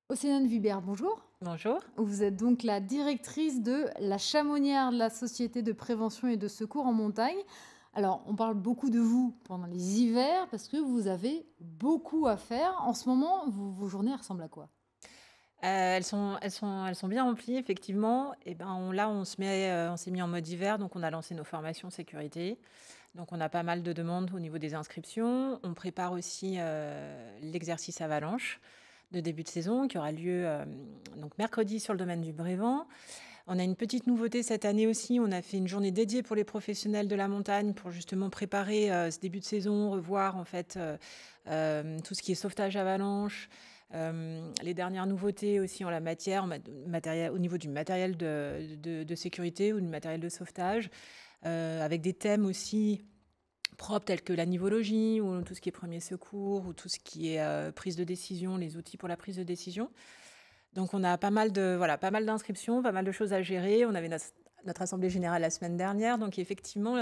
Océane Vibert, bonjour. Bonjour. Vous êtes donc la directrice de la Chamonière, la société de prévention et de secours en montagne. Alors, on parle beaucoup de vous pendant les hivers parce que vous avez beaucoup à faire. En ce moment, vos journées ressemblent à quoi? Elles sont bien remplies effectivement et ben, on s'est mis en mode hiver, donc on a lancé nos formations sécurité. Donc on a pas mal de demandes au niveau des inscriptions. On prépare aussi, l'exercice avalanche de début de saison qui aura lieu, donc mercredi sur le domaine du Brévent. On a une petite nouveauté cette année aussi, on a fait une journée dédiée pour les professionnels de la montagne pour justement préparer, ce début de saison, revoir en fait, tout ce qui est sauvetage avalanche, les dernières nouveautés aussi en la matière, matériel au niveau du matériel de sécurité ou du matériel de sauvetage, avec des thèmes aussi propres tels que la nivologie ou tout ce qui est premier secours ou tout ce qui est, prise de décision, les outils pour la prise de décision. Donc on a pas mal d'inscriptions, pas mal de choses à gérer. On avait notre assemblée générale la semaine dernière, donc effectivement,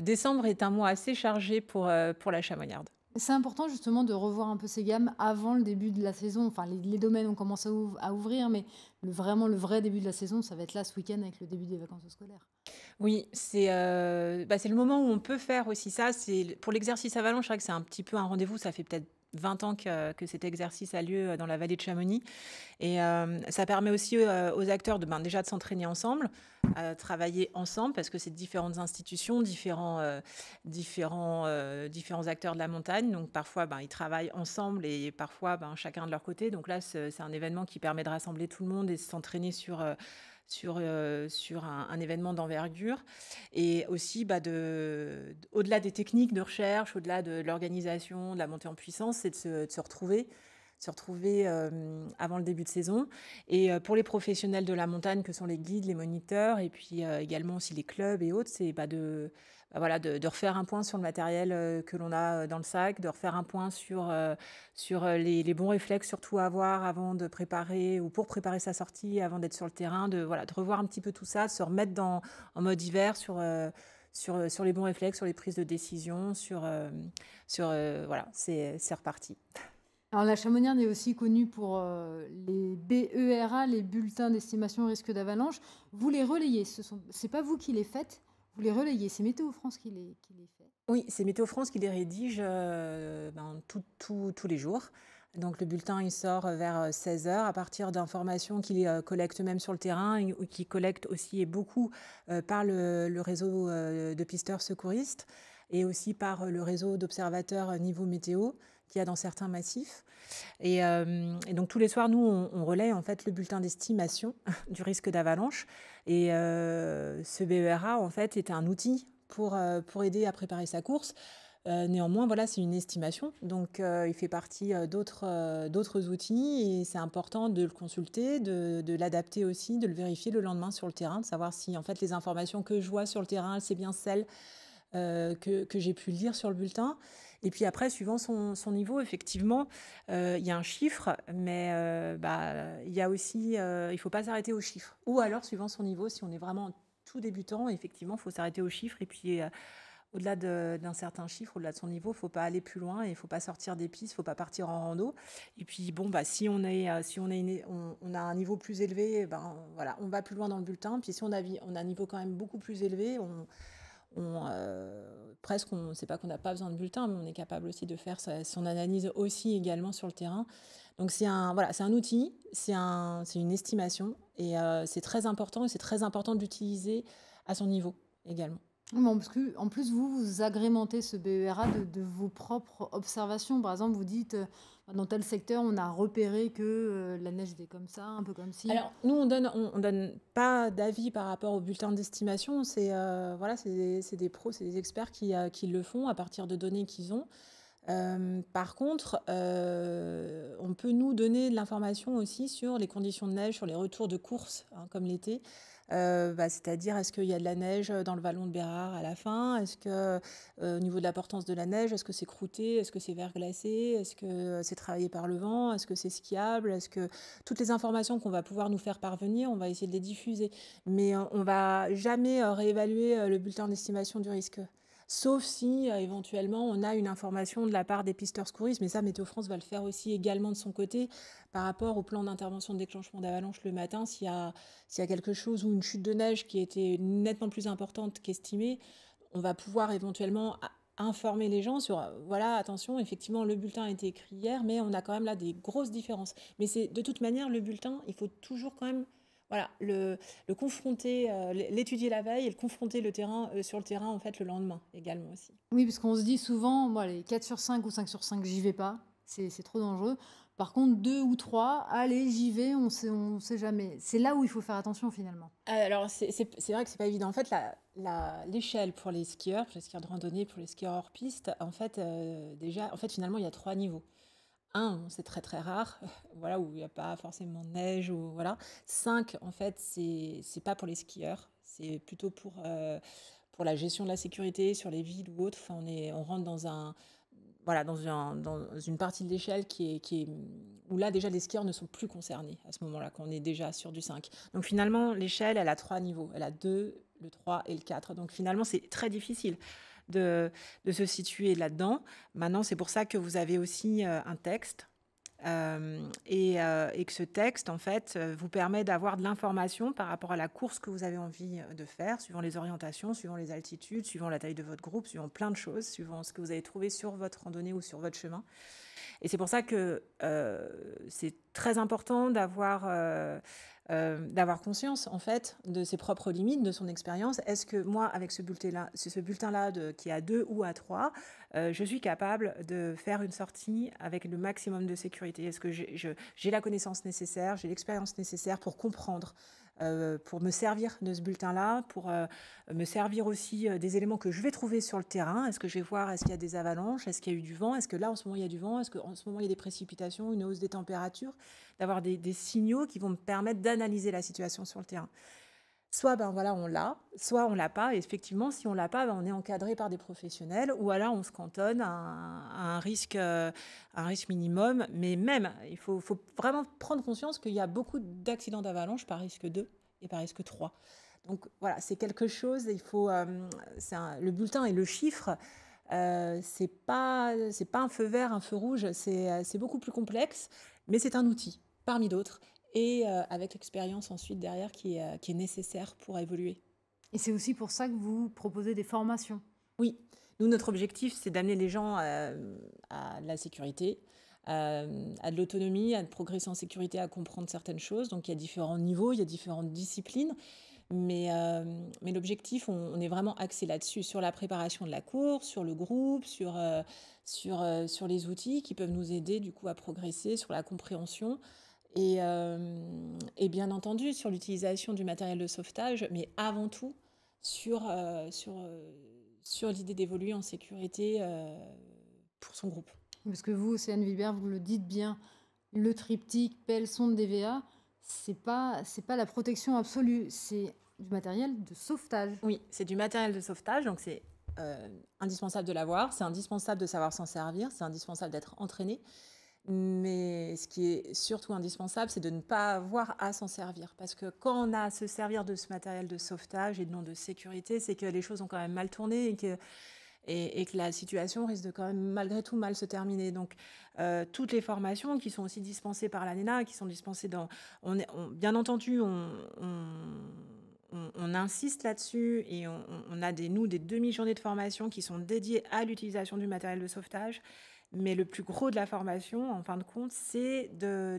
décembre est un mois assez chargé pour la Chamoniarde. C'est important justement de revoir un peu ces gammes avant le début de la saison. Enfin, les domaines ont commencé à ouvrir, mais vraiment le vrai début de la saison, ça va être là ce week-end avec le début des vacances scolaires. Oui, c'est le moment où on peut faire aussi ça. C'est pour l'exercice avalanche, c'est vrai que c'est un petit peu un rendez-vous. Ça fait peut-être 20 ans que cet exercice a lieu, dans la vallée de Chamonix. Et ça permet aussi, aux acteurs déjà de s'entraîner ensemble, travailler ensemble parce que c'est différentes institutions, différents acteurs de la montagne. Donc parfois, ils travaillent ensemble et parfois, chacun de leur côté. Donc là, c'est un événement qui permet de rassembler tout le monde et s'entraîner sur un événement d'envergure. Et aussi, au-delà des techniques de recherche, au-delà de l'organisation, de la montée en puissance, c'est de se retrouver avant le début de saison. Et pour les professionnels de la montagne, que sont les guides, les moniteurs, et puis également aussi les clubs et autres, c'est de refaire un point sur le matériel que l'on a dans le sac, de refaire un point sur les bons réflexes surtout à avoir avant de préparer ou pour préparer sa sortie, avant d'être sur le terrain, de revoir un petit peu tout ça, de se remettre en mode hiver sur les bons réflexes, sur les prises de décision, voilà, c'est reparti. Alors la Chamonière est aussi connue pour les BERA, les bulletins d'estimation risque d'avalanche. Vous les relayez, c'est pas vous qui les faites, vous les relayez, c'est Météo France qui les fait. Oui, c'est Météo France qui les rédige tous les jours. Donc le bulletin, il sort vers 16 heures à partir d'informations qu'il collecte même sur le terrain ou qu'il collecte aussi et beaucoup par le réseau de pisteurs secouristes et aussi par le réseau d'observateurs niveau météo qu'il y a dans certains massifs. Et donc tous les soirs, nous, on relaie en fait le bulletin d'estimation du risque d'avalanche. Et ce BERA, en fait, est un outil pour aider à préparer sa course. Néanmoins, voilà, c'est une estimation, donc il fait partie d'autres outils et c'est important de le consulter, de l'adapter aussi, de le vérifier le lendemain sur le terrain, de savoir si en fait les informations que je vois sur le terrain, c'est bien celles que j'ai pu lire sur le bulletin. Et puis après, suivant son niveau, effectivement, il y a un chiffre, mais il y a aussi, il ne faut pas s'arrêter au chiffre. Ou alors, suivant son niveau, si on est vraiment tout débutant, effectivement, il faut s'arrêter au chiffre. Et puis, au-delà d'un certain chiffre, au-delà de son niveau, il ne faut pas aller plus loin et il ne faut pas sortir des pistes, il ne faut pas partir en rando. Et puis, bon, si on a un niveau plus élevé, voilà, on va plus loin dans le bulletin. Puis si on a un niveau quand même beaucoup plus élevé, presque, c'est pas qu'on n'a pas besoin de bulletin, mais on est capable aussi de faire son analyse aussi également sur le terrain. Donc c'est un outil, c'est une estimation et c'est très important et c'est très important de l'utiliser à son niveau également. Bon, parce que en plus, vous agrémentez ce BERA de vos propres observations. Par exemple, vous dites, dans tel secteur, on a repéré que la neige était comme ça, un peu comme ci. Alors, nous, on donne pas d'avis par rapport au bulletin d'estimation. Voilà, c'est des pros, c'est des experts qui le font à partir de données qu'ils ont. Par contre, on peut nous donner de l'information aussi sur les conditions de neige, sur les retours de course, hein, comme l'été. C'est-à-dire, est-ce qu'il y a de la neige dans le vallon de Bérard à la fin? Est-ce que, au niveau de la portance de la neige, est-ce que c'est croûté? Est-ce que c'est verglacé? Est-ce que c'est travaillé par le vent? Est-ce que c'est skiable? Est-ce que toutes les informations qu'on va pouvoir nous faire parvenir, on va essayer de les diffuser. Mais on va jamais réévaluer le bulletin d'estimation du risque. Sauf si, éventuellement, on a une information de la part des pisteurs secouristes, mais ça, Météo France va le faire aussi également de son côté, par rapport au plan d'intervention de déclenchement d'avalanche le matin. S'il y a quelque chose ou une chute de neige qui était nettement plus importante qu'estimée, on va pouvoir éventuellement informer les gens sur, voilà, attention, effectivement, le bulletin a été écrit hier, mais on a quand même là des grosses différences. Mais c'est de toute manière, le bulletin, il faut toujours quand même, voilà, le confronter, l'étudier la veille et le confronter sur le terrain, en fait, le lendemain également aussi. Oui, parce qu'on se dit souvent, moi, les 4 sur 5 ou 5 sur 5, j'y vais pas, c'est trop dangereux. Par contre, 2 ou 3, allez, j'y vais, on sait jamais. C'est là où il faut faire attention finalement. Alors, c'est vrai que c'est pas évident. En fait, l'échelle pour les skieurs de randonnée, pour les skieurs hors piste, en fait, déjà, en fait, finalement, il y a 3 niveaux. 1, bon, c'est très très rare, voilà, où il n'y a pas forcément de neige, ou voilà. 5, en fait, c'est pas pour les skieurs, c'est plutôt pour la gestion de la sécurité sur les villes ou autres. Enfin, on rentre voilà, dans une partie de l'échelle où là, déjà, les skieurs ne sont plus concernés à ce moment-là, quand on est déjà sur du 5. Donc finalement, l'échelle, elle a 3 niveaux. Elle a 2, le 3 et le 4. Donc finalement, c'est très difficile de se situer là-dedans. Maintenant, c'est pour ça que vous avez aussi un texte. Et que ce texte, en fait, vous permet d'avoir de l'information par rapport à la course que vous avez envie de faire, suivant les orientations, suivant les altitudes, suivant la taille de votre groupe, suivant plein de choses, suivant ce que vous avez trouvé sur votre randonnée ou sur votre chemin. Et c'est pour ça que c'est très important d'avoir conscience, en fait, de ses propres limites, de son expérience. Est-ce que moi, avec ce bulletin-là qui est à 2 ou à 3, je suis capable de faire une sortie avec le maximum de sécurité? Est-ce que j'ai la connaissance nécessaire, j'ai l'expérience nécessaire pour comprendre, pour me servir de ce bulletin-là, pour me servir aussi des éléments que je vais trouver sur le terrain? Est-ce que je vais voir, est-ce qu'il y a des avalanches? Est-ce qu'il y a eu du vent? Est-ce que là, en ce moment, il y a du vent? Est-ce qu'en ce moment, il y a des précipitations, une hausse des températures? D'avoir des signaux qui vont me permettre d'analyser la situation sur le terrain. Soit ben voilà, on l'a, soit on l'a pas. Et effectivement, si on l'a pas, ben, on est encadré par des professionnels, ou alors on se cantonne à un risque minimum. Mais même, il faut vraiment prendre conscience qu'il y a beaucoup d'accidents d'avalanche par risque 2 et par risque 3. Donc voilà, c'est quelque chose, le bulletin et le chiffre, c'est pas un feu vert, un feu rouge, c'est beaucoup plus complexe, mais c'est un outil parmi d'autres, et avec l'expérience ensuite derrière qui est nécessaire pour évoluer. Et c'est aussi pour ça que vous proposez des formations. Oui, nous, notre objectif, c'est d'amener les gens à de la sécurité, à de l'autonomie, à de progresser en sécurité, à comprendre certaines choses. Donc, il y a différents niveaux, il y a différentes disciplines. Mais l'objectif, on est vraiment axé là-dessus, sur la préparation de la course, sur le groupe, sur les outils qui peuvent nous aider du coup à progresser, sur la compréhension et bien entendu sur l'utilisation du matériel de sauvetage, mais avant tout sur l'idée d'évoluer en sécurité pour son groupe. Parce que vous, Océane Vibert, vous le dites bien, le triptyque, pelle, sonde, DVA, c'est pas la protection absolue, c'est du matériel de sauvetage. Oui, c'est du matériel de sauvetage, donc c'est indispensable de l'avoir, c'est indispensable de savoir s'en servir, c'est indispensable d'être entraîné. Mais ce qui est surtout indispensable, c'est de ne pas avoir à s'en servir. Parce que quand on a à se servir de ce matériel de sauvetage et de sécurité, c'est que les choses ont quand même mal tourné et que la situation risque de quand même malgré tout mal se terminer. Donc toutes les formations qui sont aussi dispensées par l'ANENA, qui sont dispensées bien entendu, on insiste là-dessus et on a des demi-journées de formation qui sont dédiées à l'utilisation du matériel de sauvetage. Mais le plus gros de la formation, en fin de compte, c'est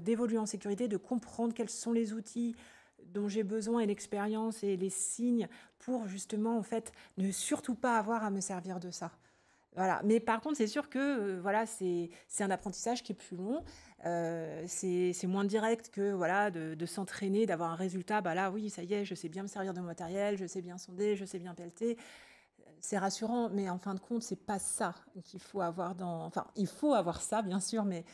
d'évoluer en sécurité, de comprendre quels sont les outils dont j'ai besoin et l'expérience et les signes pour justement, en fait, ne surtout pas avoir à me servir de ça. Voilà. Mais par contre, c'est sûr que voilà, c'est un apprentissage qui est plus long. C'est moins direct que voilà, de s'entraîner, d'avoir un résultat. Bah là, oui, ça y est, je sais bien me servir de mon matériel, je sais bien sonder, je sais bien pelleter. C'est rassurant, mais en fin de compte, c'est pas ça qu'il faut avoir Enfin, il faut avoir ça, bien sûr, mais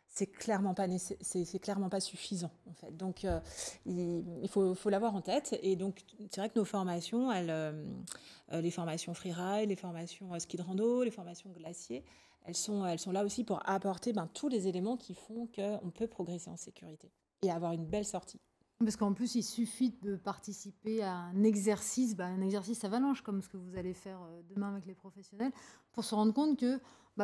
c'est clairement pas suffisant, en fait. Donc, il faut l'avoir en tête. Et donc, c'est vrai que nos formations, les formations freeride, les formations ski de rando, les formations glacier, elles sont là aussi pour apporter tous les éléments qui font qu'on peut progresser en sécurité et avoir une belle sortie. Parce qu'en plus, il suffit de participer à un exercice avalanche comme ce que vous allez faire, demain avec les professionnels, pour se rendre compte que,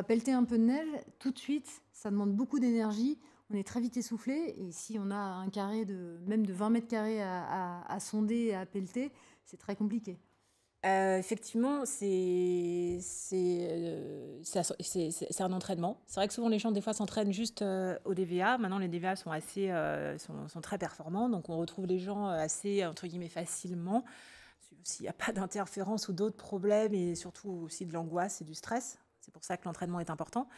pelleter un peu de neige, tout de suite, ça demande beaucoup d'énergie. On est très vite essoufflé et si on a un carré de même de 20 mètres carrés à sonder et à pelleter, c'est très compliqué. Effectivement, c'est un entraînement. C'est vrai que souvent les gens, des fois, s'entraînent juste au DVA. Maintenant, les DVA sont sont très performants, donc on retrouve les gens assez, entre guillemets, facilement. S'il n'y a pas d'interférence ou d'autres problèmes, et surtout aussi de l'angoisse et du stress. C'est pour ça que l'entraînement est important.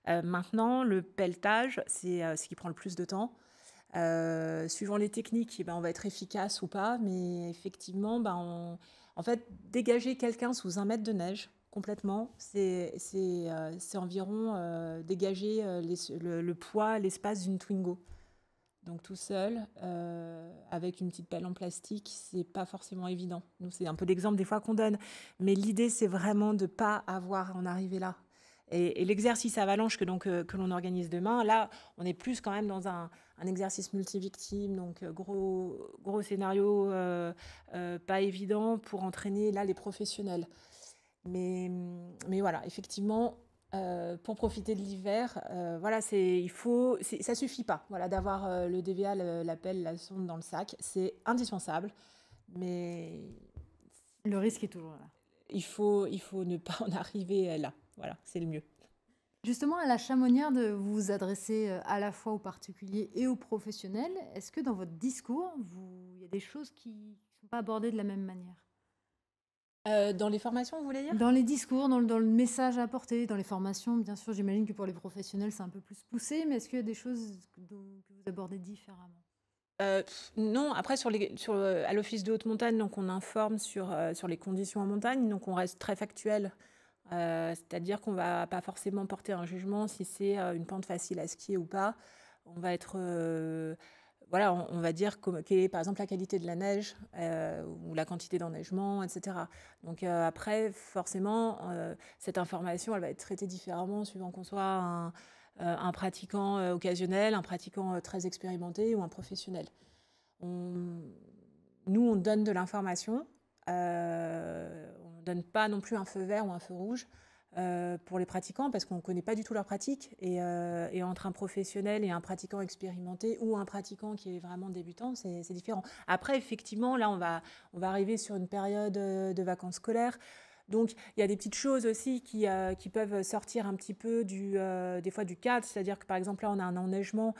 Maintenant, le pelletage, c'est ce qui prend le plus de temps. Suivant les techniques, eh ben, on va être efficace ou pas, mais effectivement, en fait, dégager quelqu'un sous 1 mètre de neige complètement, c'est environ dégager le poids, l'espace d'une Twingo. Donc tout seul, avec une petite pelle en plastique, c'est pas forcément évident. Nous, c'est un peu l'exemple des fois qu'on donne. Mais l'idée, c'est vraiment de pas avoir à en arriver là. Et l'exercice avalanche que l'on organise demain, là, on est plus quand même dans un exercice multivictime, donc gros scénario, pas évident pour entraîner là les professionnels. Mais voilà, effectivement, pour profiter de l'hiver, voilà, ça suffit pas, voilà, d'avoir le DVA, la pelle, la sonde dans le sac. C'est indispensable, mais Le risque est toujours là. il faut ne pas en arriver là. Voilà, c'est le mieux. Justement, à la Chamoniarde, vous vous adressez, à la fois aux particuliers et aux professionnels. Est-ce que dans votre discours, il y a des choses qui ne sont pas abordées de la même manière? Dans les formations, vous voulez dire? Dans les discours, dans le message à apporter, dans les formations, bien sûr, j'imagine que pour les professionnels, c'est un peu plus poussé, mais est-ce qu'il y a des choses que vous abordez différemment? Non, après à l'office de haute montagne, donc on informe sur les conditions en montagne, donc on reste très factuel. C'est-à-dire qu'on va pas forcément porter un jugement si c'est, une pente facile à skier ou pas. On va être, voilà, on va dire quelle est par exemple la qualité de la neige, ou la quantité d'enneigement, et cetera. Donc, après forcément, cette information, elle va être traitée différemment suivant qu'on soit un pratiquant, occasionnel, un pratiquant, très expérimenté ou un professionnel. On Nous, on donne de l'information, on ne donne pas non plus un feu vert ou un feu rouge, pour les pratiquants parce qu'on ne connaît pas du tout leur pratique et entre un professionnel et un pratiquant expérimenté ou un pratiquant qui est vraiment débutant, c'est différent. Après, effectivement, là, on va arriver sur une période, de vacances scolaires. Donc, il y a des petites choses aussi qui peuvent sortir un petit peu des fois du cadre. C'est-à-dire que, par exemple, là, on a un enneigement,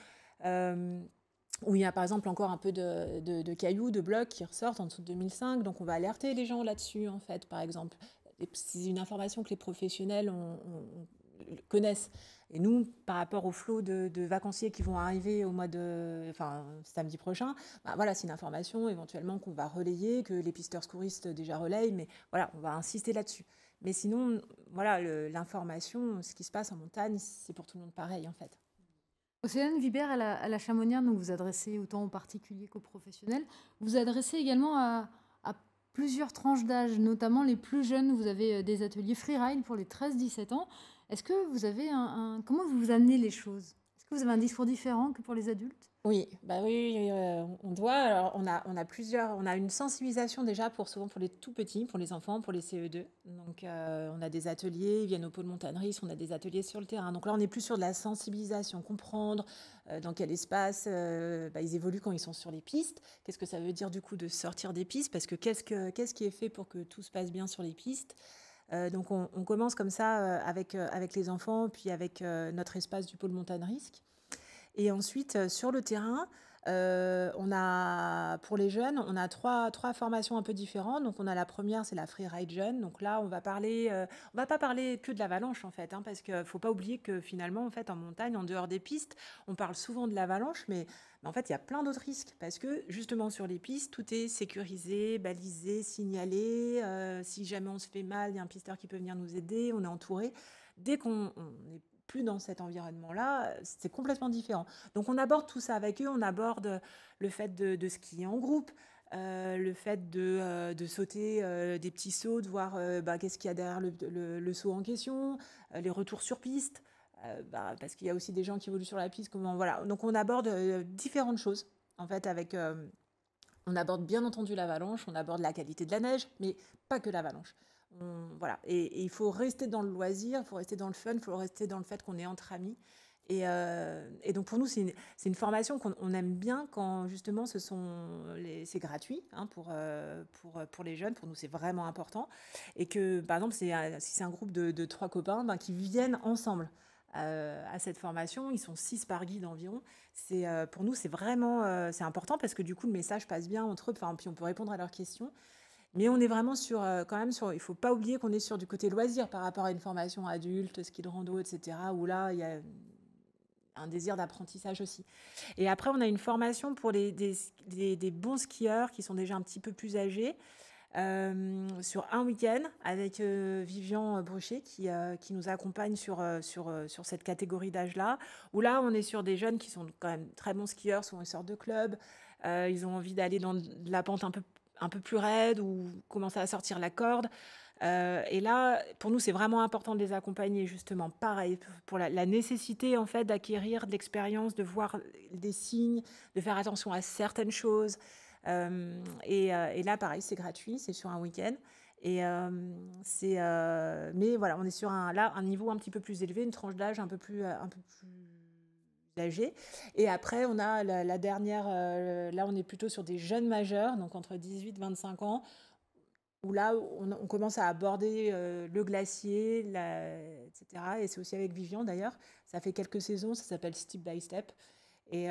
où il y a par exemple encore un peu de cailloux, de blocs qui ressortent en dessous de 2005. Donc on va alerter les gens là-dessus, en fait, par exemple. C'est une information que les professionnels connaissent. Et nous, par rapport au flot de vacanciers qui vont arriver enfin, samedi prochain, voilà, c'est une information éventuellement qu'on va relayer, que les pisteurs secouristes déjà relayent, mais voilà, on va insister là-dessus. Mais sinon, voilà, l'information, ce qui se passe en montagne, c'est pour tout le monde pareil, en fait. Océane Vibert, à la Chamoniarde, donc vous adressez autant aux particuliers qu'aux professionnels. Vous adressez également à plusieurs tranches d'âge, notamment les plus jeunes. Vous avez des ateliers freeride pour les 13-17 ans. Est-ce que vous avez comment vous amenez les choses? Est-ce que vous avez un discours différent que pour les adultes? Oui, bah oui, oui, on doit. Alors, on a une sensibilisation déjà souvent pour les tout petits, pour les enfants, pour les CE2. Donc, on a des ateliers, ils viennent au pôle Montaneris, on a des ateliers sur le terrain. Donc là, on est plus sur de la sensibilisation, comprendre dans quel espace ils évoluent quand ils sont sur les pistes. Qu'est-ce que ça veut dire du coup de sortir des pistes? Parce que qu'est-ce qui est fait pour que tout se passe bien sur les pistes? Donc, on commence comme ça avec les enfants, puis avec notre espace du pôle Montagne Risque. Et ensuite, sur le terrain, pour les jeunes, on a trois formations un peu différentes. Donc, on a la première, c'est la Freeride Jeune. Donc là, on va pas parler que de l'avalanche, en fait, hein, parce qu'il ne faut pas oublier que finalement, en fait, en montagne, en dehors des pistes, on parle souvent de l'avalanche, mais en fait, il y a plein d'autres risques. Parce que justement, sur les pistes, tout est sécurisé, balisé, signalé. Si jamais on se fait mal, il y a un pisteur qui peut venir nous aider, on est entouré. Dès qu'on est plus dans cet environnement-là, c'est complètement différent. Donc on aborde tout ça avec eux, on aborde le fait de skier en groupe, le fait de sauter des petits sauts, de voir qu'est-ce qu'il y a derrière le saut en question, les retours sur piste, parce qu'il y a aussi des gens qui évoluent sur la piste. Voilà. Donc on aborde différentes choses. en fait, on aborde bien entendu l'avalanche, on aborde la qualité de la neige, mais pas que l'avalanche. Voilà. Et il faut rester dans le loisir, il faut rester dans le fun, il faut rester dans le fait qu'on est entre amis. Et donc pour nous, c'est une formation qu'on aime bien quand justement c'est gratuit, hein, pour les jeunes. Pour nous, c'est vraiment important. Et que, par exemple, si c'est un groupe de 3 copains, ben, qui viennent ensemble à cette formation, ils sont 6 par guide environ. Pour nous, c'est vraiment c'est important parce que du coup, le message passe bien entre eux, puis on peut répondre à leurs questions. Mais on est vraiment quand même il faut pas oublier qu'on est sur du côté loisir par rapport à une formation adulte, ski de rando, etc., où là, il y a un désir d'apprentissage aussi. Et après, on a une formation pour des bons skieurs qui sont déjà un petit peu plus âgés, sur un week-end avec Vivian Brochet qui nous accompagne sur cette catégorie d'âge-là, où là, on est sur des jeunes qui sont quand même très bons skieurs, souvent ils sortent de club, ils ont envie d'aller dans de la pente un peu plus raide ou commencer à sortir la corde. Et là, pour nous, c'est vraiment important de les accompagner, justement. Pareil, pour la nécessité, en fait, d'acquérir de l'expérience, de voir des signes, de faire attention à certaines choses. Et là, pareil, c'est gratuit, c'est sur un week-end. Mais voilà, on est sur un niveau un petit peu plus élevé, une tranche d'âge un peu plus âgée. Et après, on a la dernière, là, on est plutôt sur des jeunes majeurs, donc entre 18 et 25 ans, où là, on commence à aborder le glacier, etc. Et c'est aussi avec Vivian, d'ailleurs. Ça fait quelques saisons, ça s'appelle Step by Step. Et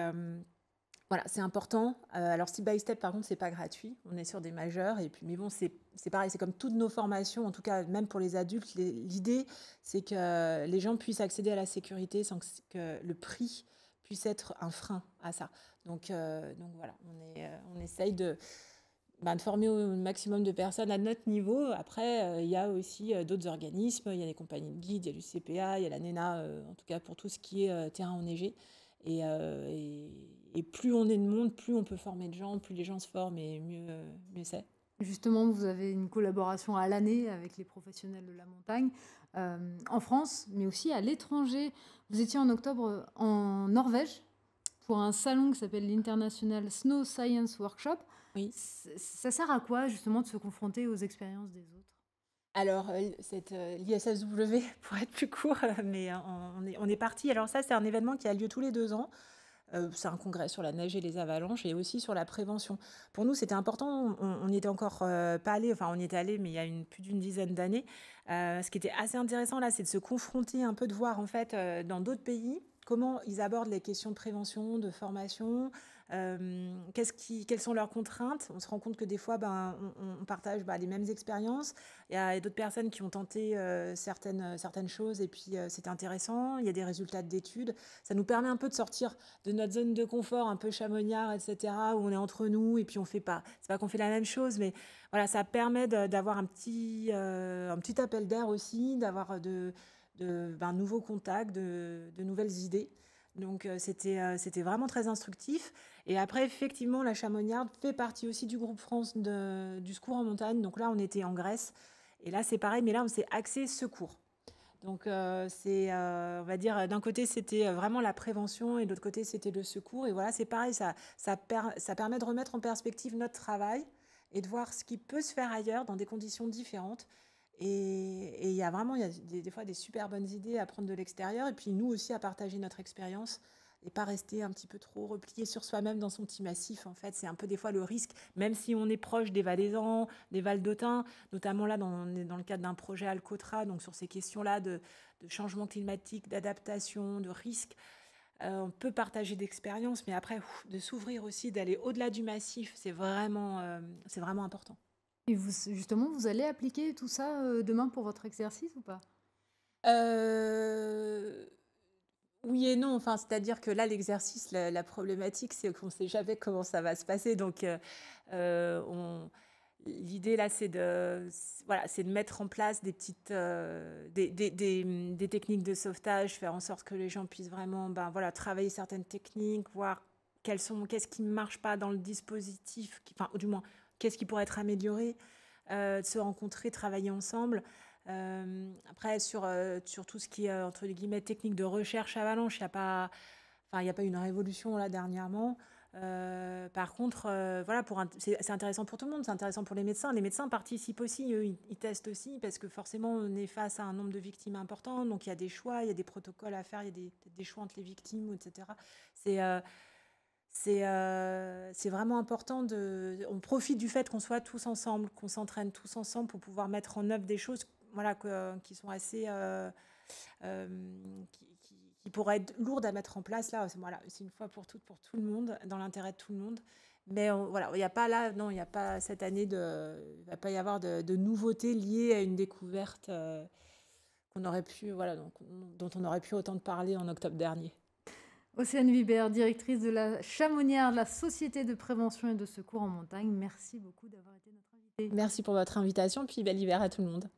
voilà, c'est important. Alors, Step by Step, par contre, c'est pas gratuit. On est sur des majeurs. Et puis, mais bon, c'est pareil, c'est comme toutes nos formations, en tout cas, même pour les adultes. L'idée, c'est que les gens puissent accéder à la sécurité sans que le prix puisse être un frein à ça. Donc voilà, on essaye de former au maximum de personnes à notre niveau. Après, il y a aussi d'autres organismes, il y a des compagnies de guides, il y a l'UCPA, il y a la NENA, en tout cas pour tout ce qui est terrain enneigé. Et plus on est de monde, plus on peut former de gens, plus les gens se forment et mieux c'est. Justement, vous avez une collaboration à l'année avec les professionnels de la montagne en France, mais aussi à l'étranger. Vous étiez en octobre en Norvège pour un salon qui s'appelle l'International Snow Science Workshop. Oui. Ça sert à quoi, justement, de se confronter aux expériences des autres? Alors, cette l'ISSW, pour être plus court, mais on est parti. Alors ça, c'est un événement qui a lieu tous les 2 ans. C'est un congrès sur la neige et les avalanches et aussi sur la prévention. Pour nous, c'était important. On n'y était encore pas allé. Enfin, on y était allé, mais il y a plus d'une dizaine d'années. Ce qui était assez intéressant là, c'est de se confronter un peu, de voir en fait dans d'autres pays comment ils abordent les questions de prévention, de formation. Quelles sont leurs contraintes? On se rend compte que des fois, on partage les mêmes expériences. Il y a d'autres personnes qui ont tenté certaines choses et puis c'était intéressant. Il y a des résultats d'études. Ça nous permet un peu de sortir de notre zone de confort, un peu chamoniard, etc., où on est entre nous et puis on fait pas. C'est pas qu'on fait la même chose, mais voilà, ça permet d'avoir un petit appel d'air aussi, d'avoir nouveaux contacts, de nouvelles idées. Donc c'était vraiment très instructif. Et après, effectivement, la Chamoniarde fait partie aussi du groupe France du secours en montagne. Donc là, on était en Grèce. Et là, c'est pareil, mais là, on s'est axé secours. Donc on va dire, d'un côté, c'était vraiment la prévention et de l'autre côté, c'était le secours. Et voilà, c'est pareil, ça permet de remettre en perspective notre travail et de voir ce qui peut se faire ailleurs dans des conditions différentes. Et il y a des fois des super bonnes idées à prendre de l'extérieur et puis nous aussi à partager notre expérience et pas rester un petit peu trop replié sur soi-même dans son petit massif. En fait, c'est un peu des fois le risque, même si on est proche des Valaisans, des Val d'Autun, notamment là, on est dans le cadre d'un projet Alcotra, donc sur ces questions-là de changement climatique, d'adaptation, de risque. On peut partager d'expériences, mais après, de s'ouvrir aussi, d'aller au-delà du massif, c'est vraiment important. Et justement, vous allez appliquer tout ça demain pour votre exercice ou pas? Oui et non. Enfin, c'est-à-dire que là, l'exercice, la problématique, c'est qu'on ne sait jamais comment ça va se passer. Donc, l'idée là, c'est de mettre en place des petites, des techniques de sauvetage, faire en sorte que les gens puissent vraiment, travailler certaines techniques, voir qu'est-ce qui ne marche pas dans le dispositif, enfin, ou du moins, qu'est-ce qui pourrait être amélioré, de se rencontrer, travailler ensemble. Après, sur tout ce qui est, entre guillemets, technique de recherche avalanche, il n'y a pas une révolution là dernièrement. Par contre, voilà, c'est intéressant pour tout le monde, c'est intéressant pour les médecins. Les médecins participent aussi, eux, ils testent aussi, parce que forcément, on est face à un nombre de victimes important, donc il y a des choix, il y a des protocoles à faire, il y a peut-être des choix entre les victimes, etc. C'est vraiment important on profite du fait qu'on soit tous ensemble, qu'on s'entraîne tous ensemble pour pouvoir mettre en œuvre des choses, voilà, qui sont assez... qui pourraient être lourdes à mettre en place. Là, voilà, c'est une fois pour toutes, pour tout le monde, dans l'intérêt de tout le monde. Mais voilà, il n'y a pas là, non, il n'y a pas cette année, il ne va pas y avoir de nouveautés liées à une découverte qu'on aurait pu, voilà, dont on aurait pu autant parler en octobre dernier. Océane Vibert, directrice de la Chamonière, la Société de prévention et de secours en montagne. Merci beaucoup d'avoir été notre invitée. Merci pour votre invitation, puis bel hiver à tout le monde.